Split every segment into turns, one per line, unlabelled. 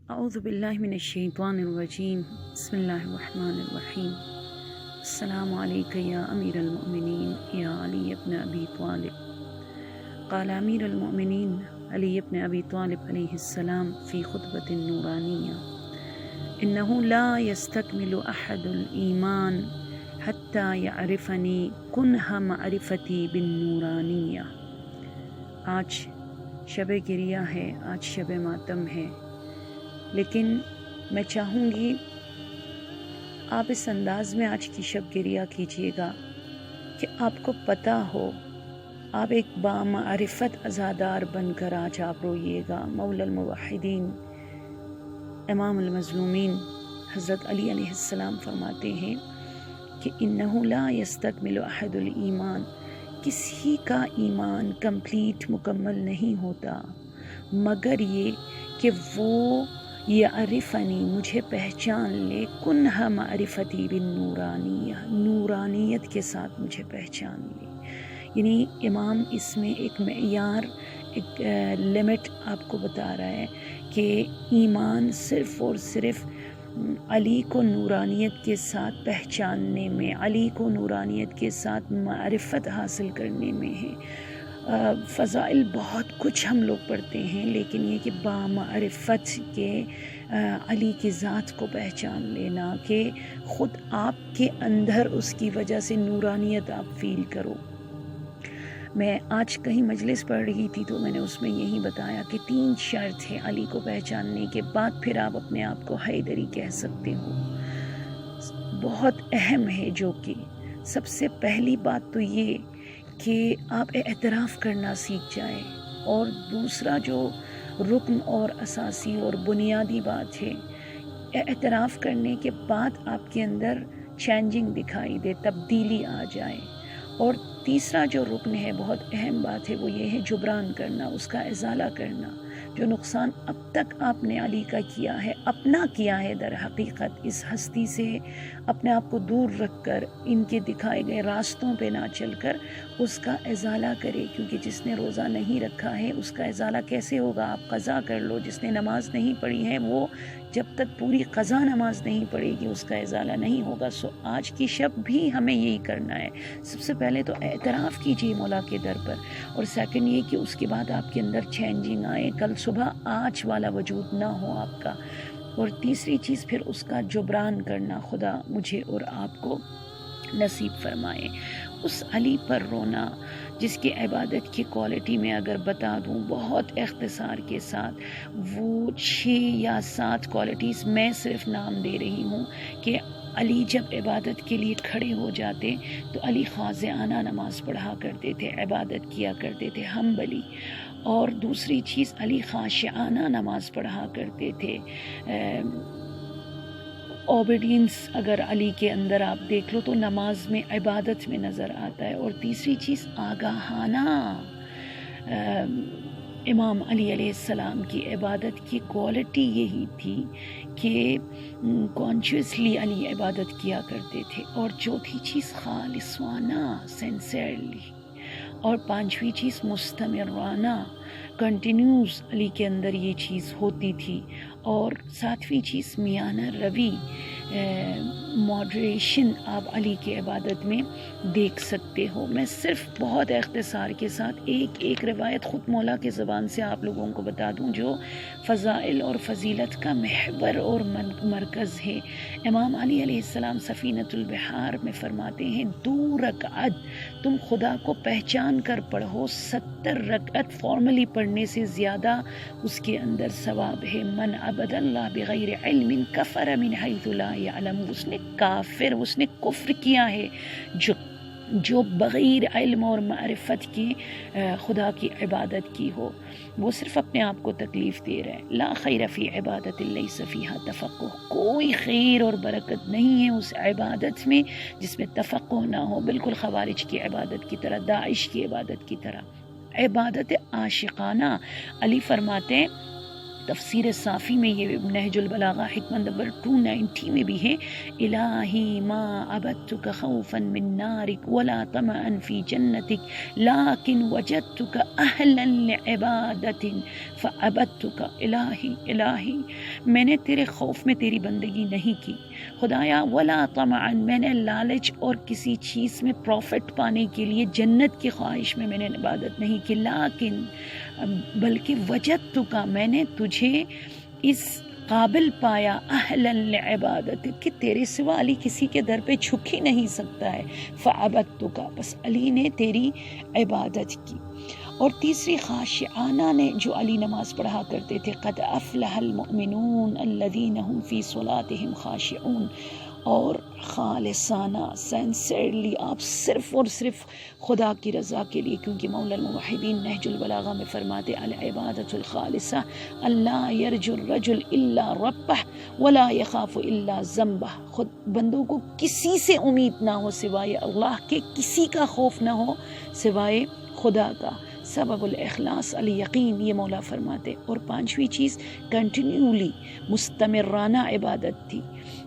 اعوذ باللہ من الشیطان الرجیم بسم اللہ الرحمن الرحیم السلام علیک یا امیر المؤمنین یا علی ابن ابی طالب قال امیر المؤمنین علی ابن ابی طالب علیہ السلام فی خطبۃ نورانیہ انہ لا یستکمل احد الایمان حتی یعرفنی کنہ معرفتی بالنورانیہ۔ آج شب گریہ ہے، آج شب ماتم ہے، لیکن میں چاہوں گی آپ اس انداز میں آج کی شب گریہ کیجیے گا کہ آپ کو پتہ ہو، آپ ایک بامعرفت عزادار بن کر آج آپ روئیے گا۔ مولا الموحدین امام المظلومین حضرت علی علیہ السلام فرماتے ہیں کہ انہ لا یستکمل احد الایمان، کسی کا ایمان کمپلیٹ مکمل نہیں ہوتا مگر یہ کہ وہ یعرفنی مجھے پہچان لے، کنہ معرفتی بالنورانیہ، نورانیت کے ساتھ مجھے پہچان لے۔ یعنی امام اس میں ایک معیار، ایک لمٹ آپ کو بتا رہا ہے کہ ایمان صرف اور صرف علی کو نورانیت کے ساتھ پہچاننے میں، علی کو نورانیت کے ساتھ معرفت حاصل کرنے میں ہے۔ فضائل بہت کچھ ہم لوگ پڑھتے ہیں، لیکن یہ کہ بامعرفت کے علی کی ذات کو پہچان لینا، کہ خود آپ کے اندر اس کی وجہ سے نورانیت آپ فیل کرو۔ میں آج کہیں مجلس پڑھ رہی تھی تو میں نے اس میں یہی بتایا کہ 3 شرط ہے علی کو پہچاننے کے بعد پھر آپ اپنے آپ کو حیدری کہہ سکتے ہو۔ بہت اہم ہے، جو کہ سب سے پہلی بات تو یہ کہ آپ اعتراف کرنا سیکھ جائیں، اور دوسرا جو رکن اور اساسی اور بنیادی بات ہے، اعتراف کرنے کے بعد آپ کے اندر چینجنگ دکھائی دے، تبدیلی آ جائے۔ اور تیسرا جو رکن ہے، بہت اہم بات ہے، وہ یہ ہے جبران کرنا، اس کا ازالہ کرنا۔ جو نقصان اب تک آپ نے علی کا کیا ہے، اپنا کیا ہے، در حقیقت اس ہستی سے اپنے آپ کو دور رکھ کر، ان کے دکھائے گئے راستوں پہ نہ چل کر اس کا ازالہ کرے، کیونکہ جس نے روزہ نہیں رکھا ہے اس کا ازالہ کیسے ہوگا؟ آپ قضا کر لو۔ جس نے نماز نہیں پڑھی ہے، وہ جب تک پوری قضا نماز نہیں پڑھے گی اس کا ازالہ نہیں ہوگا۔ سو آج کی شب بھی ہمیں یہی کرنا ہے۔ سب سے پہلے تو اعتراف کیجیے مولا کے در پر، اور سیکنڈ یہ کہ اس کے بعد آپ کے اندر چینجنگ آئے، کل صبح آج والا وجود نہ ہو آپ کا۔ اور تیسری چیز پھر اس کا جبران کرنا، خدا مجھے اور آپ کو نصیب فرمائے۔ اس علی پر رونا جس کی عبادت کی کوالٹی میں اگر بتا دوں بہت اختصار کے ساتھ، وہ 6 یا 7 کوالٹیز میں صرف نام دے رہی ہوں کہ علی جب عبادت کے لیے کھڑے ہو جاتے تو علی خاضعانہ نماز پڑھا کرتے تھے، عبادت کیا کرتے تھے، ہمبلی۔ اور دوسری چیز علی خاشعانہ نماز پڑھا کرتے تھے، اوبیڈینس اگر علی کے اندر آپ دیکھ لو تو نماز میں، عبادت میں نظر آتا ہے۔ اور تیسری چیز آگاہانہ، امام علی علیہ السلام کی عبادت کی کوالٹی یہی تھی کہ کانشیسلی علی عبادت کیا کرتے تھے۔ اور چوتھی چیز خالصانہ، سینسیئرلی۔ اور 5ویں چیز مستمرانہ، کنٹینیوز علی کے اندر یہ چیز ہوتی تھی۔ اور 7ویں چیز میانہ روی، ماڈریشن آپ علی کی عبادت میں دیکھ سکتے ہو۔ میں صرف بہت اختصار کے ساتھ ایک روایت خود مولا کے زبان سے آپ لوگوں کو بتا دوں، جو فضائل اور فضیلت کا محور اور مرکز ہے۔ امام علی علیہ السلام سفینۃ البحار میں فرماتے ہیں 2 رکعت تم خدا کو پہچان کر پڑھو، 70 رکعت فارملی پڑھنے سے زیادہ اس کے اندر ثواب ہے۔ من عبد اللہ بغیر علم کفر من حیث لا یعلم، اس نے کفر کیا ہے جو بغیر علم اور معرفت کی خدا کی عبادت کی ہو، وہ صرف اپنے آپ کو تکلیف دے رہا ہے۔ لا خیر فی عبادت لیس فیہا تفقہ، کوئی خیر اور برکت نہیں ہے اس عبادت میں جس میں تفقہ نہ ہو، بالکل خوارج کی عبادت کی طرح، داعش کی عبادت کی طرح۔ عبادت عاشقانہ، علی فرماتے ہیں تفسیر صافی میں، یہ نہج البلاغہ حکمت نمبر 290 میں بھی ہے، الہی ما عبدتک خوفا من نارک ولا طمعا فی جنتک لیکن وجدتک اہلا لعبادت فعبدتک الہی الہی، میں نے تیرے خوف میں تیری بندگی نہیں کی خدایا، ولا طمعا، میں نے لالچ اور کسی چیز میں پروفٹ پانے کے لیے جنت کی خواہش میں نے عبادت نہیں کی، لیکن بلکہ وجدتک، میں نے تجھے اس قابل پایا، اہلا لعبادت، کہ تیرے سوا علی کسی کے در پہ جھک ہی نہیں سکتا ہے، فعبدتک، بس علی نے تیری عبادت کی۔ اور تیسری خاشعانہ نے جو علی نماز پڑھا کرتے تھے، قد افلح المؤمنون الذین هم فی صلاتهم خاشعون، اور خالصانہ سینسرلی آپ صرف اور صرف خدا کی رضا کے لیے، کیونکہ مولا الموحدین نہج البلاغہ میں فرماتے العبادۃ الخالصہ اللہ یرجو الرجل الا ربہ ولا یخاف الا ذنبہ، خود بندوں کو کسی سے امید نہ ہو سوائے اللہ کے، کسی کا خوف نہ ہو سوائے خدا کا، سبب الاخلاص الیقین، یہ مولا فرماتے۔ اور پانچویں چیز کنٹینیولی مستمرانہ عبادت تھی،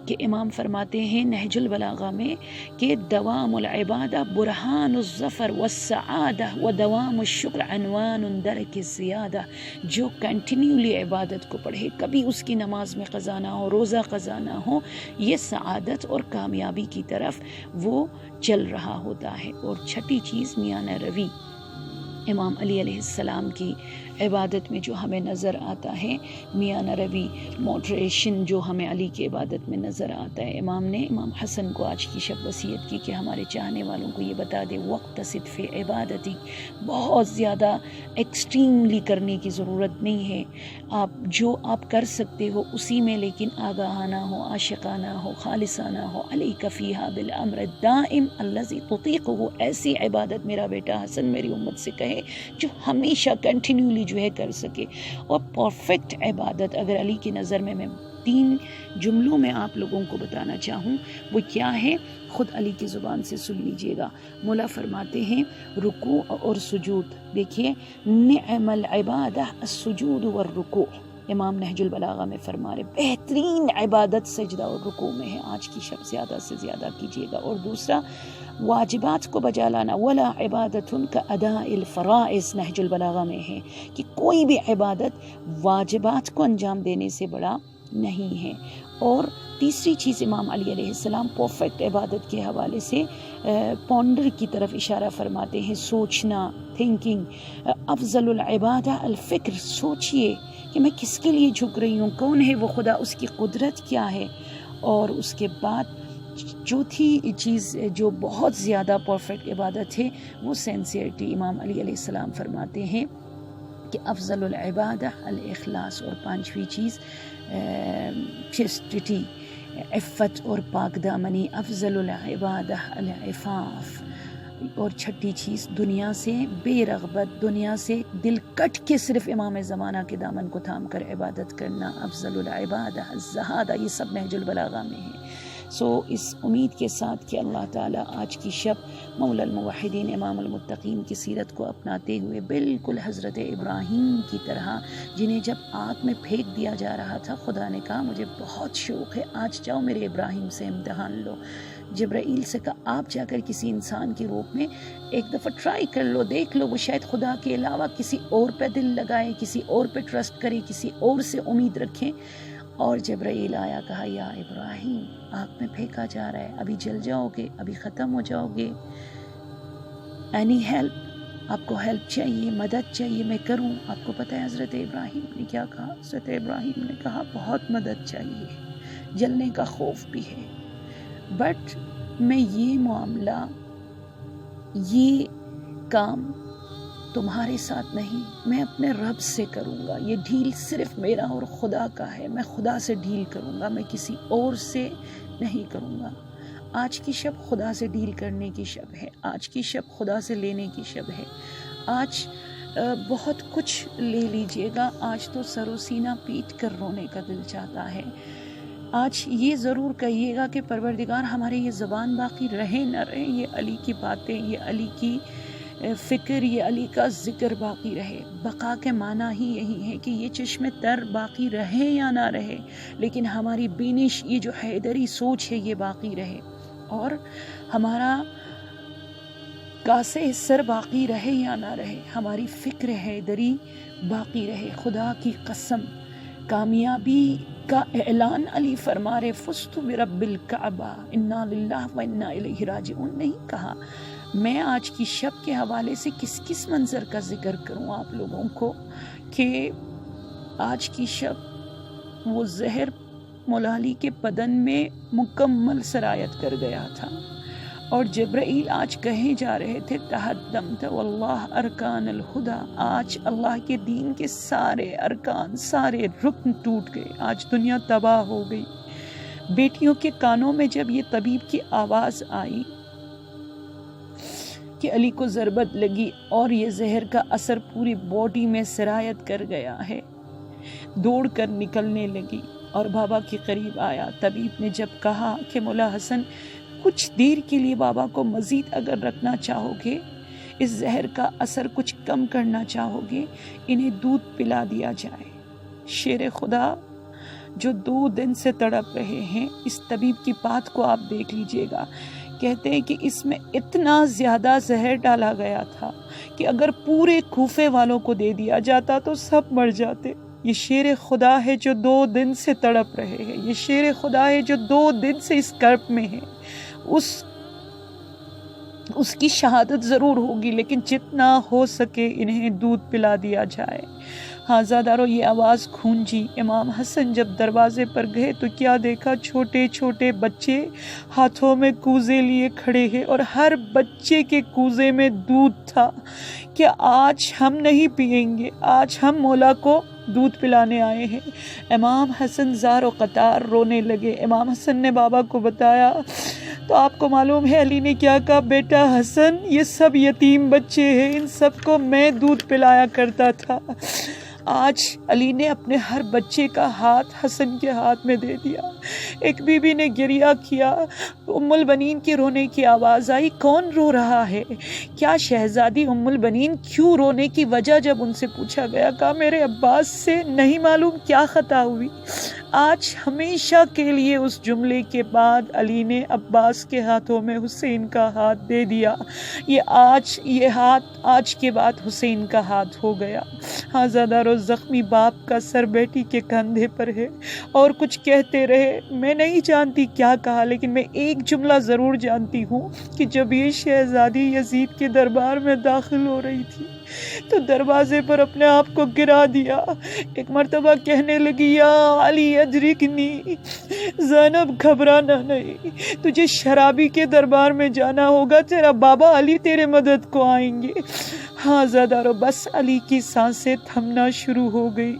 کہ امام فرماتے ہیں نہج البلاغہ میں کہ دوام العبادہ برہان الظفر والسعادہ و دوام الشکر عنوان درک الزیادہ، جو کنٹینیولی عبادت کو پڑھے، کبھی اس کی نماز میں قضا نہ ہو، روزہ قضا نہ ہو، یہ سعادت اور کامیابی کی طرف وہ چل رہا ہوتا ہے۔ اور چھٹی چیز میانہ روی، امام علی علیہ السلام کی عبادت میں جو ہمیں نظر آتا ہے، میانہ روی، موڈریشن جو ہمیں علی کی عبادت میں نظر آتا ہے۔ امام نے امام حسن کو آج کی شب وصیت کی کہ ہمارے چاہنے والوں کو یہ بتا دے وقتصد فی عبادتی، بہت زیادہ ایکسٹریملی کرنے کی ضرورت نہیں ہے، آپ جو آپ کر سکتے ہو اسی میں، لیکن آگاہانہ ہو، عاشقانہ ہو، خالصانہ ہو، علیک فیہا بالامر الدائم الذی تطیقہ، ایسی عبادت میرا بیٹا حسن میری امت سے کہے جو ہمیشہ کنٹینیولی جو ہے کر سکے۔ اور پرفیکٹ عبادت اگر علی کی نظر میں 3 جملوں میں آپ لوگوں کو بتانا چاہوں وہ کیا ہے، خود علی کی زبان سے سن لیجئے گا۔ مولا فرماتے ہیں رکوع اور سجود، دیکھیے نعم العبادہ السجود والرکوع، امام نہج البلاغہ میں فرما رہے بہترین عبادت سجدہ اور رکوع میں ہے، آج کی شب زیادہ سے زیادہ کیجیے گا۔ اور دوسرا واجبات کو بجا لانا، ولا عبادت کا اداء الفرائض، نہج البلاغہ میں ہے کہ کوئی بھی عبادت واجبات کو انجام دینے سے بڑا نہیں ہے۔ اور تیسری چیز امام علی علیہ السلام پرفیکٹ عبادت کے حوالے سے پونڈر کی طرف اشارہ فرماتے ہیں، سوچنا، تھنکنگ، افضل العبادہ الفکر، سوچئے کہ میں کس کے لیے جھک رہی ہوں، کون ہے وہ خدا، اس کی قدرت کیا ہے۔ اور اس کے بعد چوتھی چیز جو بہت زیادہ پرفیکٹ عبادت ہے وہ سینسیئرٹی، امام علی علیہ السلام فرماتے ہیں کہ افضل العبادہ الاخلاص، اور پانچویں چیز چسٹٹی، عفت اور پاک دامنی، افضل العبادہ العفاف، اور چھٹی چیز دنیا سے بے رغبت، دنیا سے دل کٹ کے صرف امام زمانہ کے دامن کو تھام کر عبادت کرنا، افضل العبادہ الزہادہ، یہ سب نہج البلاغہ میں ہے۔ اس امید کے ساتھ کہ اللہ تعالیٰ آج کی شب مولا الموحدین امام المتقین کی سیرت کو اپناتے ہوئے بالکل حضرت ابراہیم کی طرح، جنہیں جب آگ میں پھینک دیا جا رہا تھا خدا نے کہا مجھے بہت شوق ہے، آج جاؤ میرے ابراہیم سے امتحان لو، جبرائیل سے کہا آپ جا کر کسی انسان کے روپ میں ایک دفعہ ٹرائی کر لو، دیکھ لو وہ شاید خدا کے علاوہ کسی اور پہ دل لگائے، کسی اور پہ ٹرسٹ کرے، کسی اور سے امید رکھیں۔ اور جبرائیل آیا، کہا یا ابراہیم آگ میں پھینکا جا رہا ہے، ابھی جل جاؤ گے، ابھی ختم ہو جاؤ گے، اینی ہیلپ، آپ کو ہیلپ چاہیے، مدد چاہیے، میں کروں؟ آپ کو پتہ ہے حضرت ابراہیم نے کیا کہا؟ حضرت ابراہیم نے کہا بہت مدد چاہیے، جلنے کا خوف بھی ہے، بٹ میں یہ معاملہ، یہ کام تمہارے ساتھ نہیں، میں اپنے رب سے کروں گا، یہ ڈیل صرف میرا اور خدا کا ہے، میں خدا سے ڈیل کروں گا، میں کسی اور سے نہیں کروں گا۔ آج کی شب خدا سے ڈیل کرنے کی شب ہے، آج کی شب خدا سے لینے کی شب ہے۔ آج بہت کچھ لے لیجئے گا، آج تو سر و سینہ پیٹ کر رونے کا دل چاہتا ہے۔ آج یہ ضرور کہیے گا کہ پروردگار ہمارے یہ زبان باقی رہے نہ رہے، یہ علی کی باتیں، یہ علی کی فکر، یہ علی کا ذکر باقی رہے۔ بقا کے معنی ہی یہی ہے کہ یہ چشم تر باقی رہے یا نہ رہے، لیکن ہماری بینش، یہ جو حیدری سوچ ہے، یہ باقی رہے، اور ہمارا کاسے سر باقی رہے یا نہ رہے، ہماری فکر ہے دری باقی رہے. خدا کی قسم کامیابی کا اعلان علی فرما رہے فزت برب الکعبہ انا للہ و انا الیہ راجعون. نہیں کہا میں آج کی شب کے حوالے سے کس منظر کا ذکر کروں آپ لوگوں کو کہ آج کی شب وہ زہر مولا علی کے بدن میں مکمل سرایت کر گیا تھا، اور جبرائیل آج کہیں جا رہے تھے تہدمت واللہ ارکان الہدی. آج اللہ کے دین کے سارے ارکان، سارے رکن ٹوٹ گئے، آج دنیا تباہ ہو گئی. بیٹیوں کے کانوں میں جب یہ طبیب کی آواز آئی کہ علی کو ضربت لگی اور یہ زہر کا اثر پوری باڈی میں سرایت کر گیا ہے، دوڑ کر نکلنے لگی اور بابا کے قریب آیا. طبیب نے جب کہا کہ مولا حسن کچھ دیر کے لیے بابا کو مزید اگر رکھنا چاہو گے، اس زہر کا اثر کچھ کم کرنا چاہو گے، انہیں دودھ پلا دیا جائے. شیر خدا جو 2 دن سے تڑپ رہے ہیں، اس طبیب کی بات کو آپ دیکھ لیجئے گا. کہتے ہیں کہ اس میں اتنا زیادہ زہر ڈالا گیا تھا کہ اگر پورے کوفے والوں کو دے دیا جاتا تو سب مر جاتے. یہ شیر خدا ہے جو 2 دن سے تڑپ رہے ہیں، یہ شیر خدا ہے جو 2 دن سے اس کرب میں ہے. اس کی شہادت ضرور ہوگی، لیکن جتنا ہو سکے انہیں دودھ پلا دیا جائے. ہاں زادارو یہ آواز گونجی. امام حسن جب دروازے پر گئے تو کیا دیکھا؟ چھوٹے چھوٹے بچے ہاتھوں میں کوزے لیے کھڑے ہیں اور ہر بچے کے کوزے میں دودھ تھا کہ آج ہم نہیں پئیں گے، آج ہم مولا کو دودھ پلانے آئے ہیں. امام حسن زار و قطار رونے لگے. امام حسن نے بابا کو بتایا تو آپ کو معلوم ہے علی نے کیا کہا؟ بیٹا حسن یہ سب یتیم بچے ہیں، ان سب کو میں دودھ پلایا کرتا تھا. آج علی نے اپنے ہر بچے کا ہاتھ حسن کے ہاتھ میں دے دیا. ایک بی بی نے گریہ کیا، ام البنین کی رونے کی آواز آئی. کون رو رہا ہے؟ کیا شہزادی ام البنین کیوں رونے کی وجہ جب ان سے پوچھا گیا، کہا میرے عباس سے نہیں معلوم کیا خطا ہوئی. آج ہمیشہ کے لیے اس جملے کے بعد علی نے عباس کے ہاتھوں میں حسین کا ہاتھ دے دیا. یہ ہاتھ آج کے بعد حسین کا ہاتھ ہو گیا. ہاں زادارو زخمی باپ کا سر بیٹی کے کندھے پر ہے اور کچھ کہتے رہے. میں نہیں جانتی کیا کہا، لیکن میں ایک جملہ ضرور جانتی ہوں کہ جب یہ شہزادی یزید کے دربار میں داخل ہو رہی تھی تو دروازے پر اپنے آپ کو گرا دیا. ایک مرتبہ کہنے لگی یا علی ادرکنی، زینب گھبرانا نہیں، تجھے شرابی کے دربار میں جانا ہوگا، تیرا بابا علی تیرے مدد کو آئیں گے. ہاں زادارو بس علی کی سانسیں تھمنا شروع ہو گئی.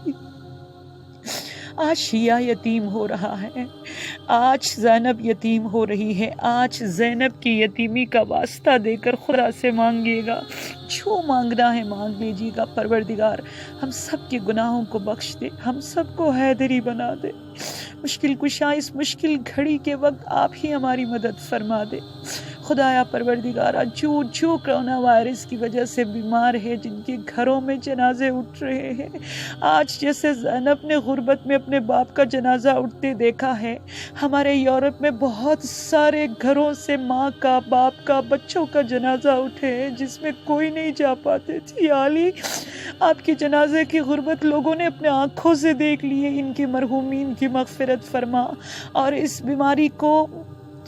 آج شیعہ یتیم ہو رہا ہے، آج زینب یتیم ہو رہی ہے. آج زینب کی یتیمی کا واسطہ دے کر خدا سے مانگیے گا، جو مانگنا ہے مانگ لیجیے گا. پروردگار ہم سب کے گناہوں کو بخش دے، ہم سب کو حیدری بنا دے. مشکل کشا اس مشکل گھڑی کے وقت آپ ہی ہماری مدد فرما دے. خدایا پروردگارہ جو کرونا وائرس کی وجہ سے بیمار ہے، جن کے گھروں میں جنازے اٹھ رہے ہیں، آج جیسے زینب نے غربت میں اپنے باپ کا جنازہ اٹھتے دیکھا ہے، ہمارے یورپ میں بہت سارے گھروں سے ماں کا، باپ کا، بچوں کا جنازہ اٹھے ہیں جس میں کوئی نہیں جا پاتے تھے. یا علی آپ کے جنازے کی غربت لوگوں نے اپنے آنکھوں سے دیکھ لی ہے. ان کے مرحومین کی مغفرت فرما، اور اس بیماری کو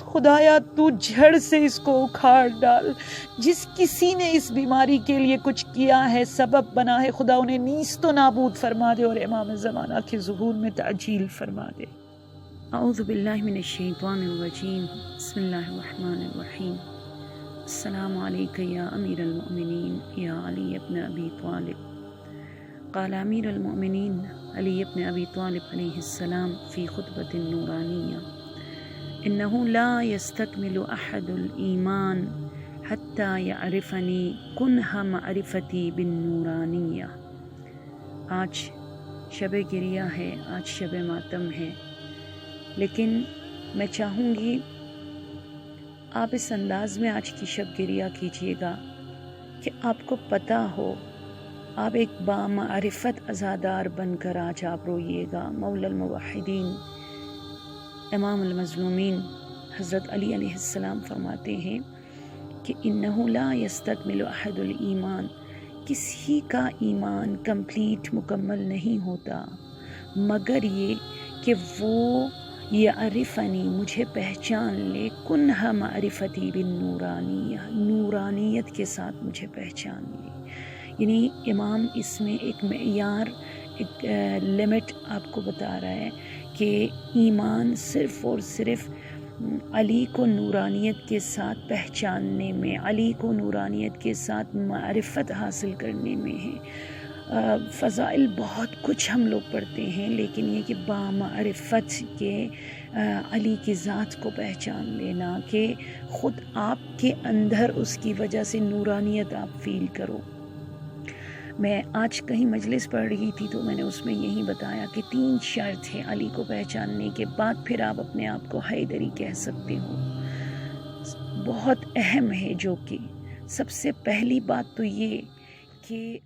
خدایا تو جڑ سے اس کو اکھاڑ ڈال. جس کسی نے اس بیماری کے لیے کچھ کیا ہے، سبب بنا ہے، خدا انہیں نیست و نابود فرما دے اور امام زمانہ کے ظہور میں تعجیل فرما دے. اعوذ باللہ من الشیطان الرجیم. بسم اللہ الرحمن الرحیم. السلام علیکہ یا امیر المؤمنین یا علی ابن ابی طالب. قال امیر المؤمنین علی ابن ابی طالب علیہ السلام فی خطبۃ نورانیہ: انه لا يستكمل احد الایمان حتى يعرفني کنہ معرفتی بالنورانیہ. آج شب گریہ ہے، آج شب ماتم ہے، لیکن میں چاہوں گی آپ اس انداز میں آج کی شب گریہ کیجیے گا کہ آپ کو پتہ ہو، آپ ایک بامعرفت عزادار بن کر آج آپ روئیے گا. مولا الموحدین امام المظلومین حضرت علی علیہ السلام فرماتے ہیں کہ انہو لا یستکمل احد الایمان، کسی کا ایمان کمپلیٹ مکمل نہیں ہوتا مگر یہ کہ وہ یعرفنی، مجھے پہچان لے، کنہ معرفتی بالنورانیہ، نورانیت کے ساتھ مجھے پہچان لے۔ یعنی امام اس میں ایک معیار، ایک لمٹ آپ کو بتا رہا ہے کہ ایمان صرف اور صرف علی کو نورانیت کے ساتھ پہچاننے میں، علی کو نورانیت کے ساتھ معرفت حاصل کرنے میں ہے۔ فضائل بہت کچھ ہم لوگ پڑھتے ہیں، لیکن یہ کہ بامعرفت کے علی کی ذات کو پہچان لینا، کہ خود آپ کے اندر اس کی وجہ سے نورانیت آپ فیل کرو۔ میں آج کہیں مجلس پڑھ رہی تھی تو میں نے اس میں یہی بتایا کہ 3 شرط ہے علی کو پہچاننے کے بعد پھر آپ اپنے آپ کو حیدری کہہ سکتے ہو۔ بہت اہم ہے، جو کہ سب سے پہلی بات تو یہ کہ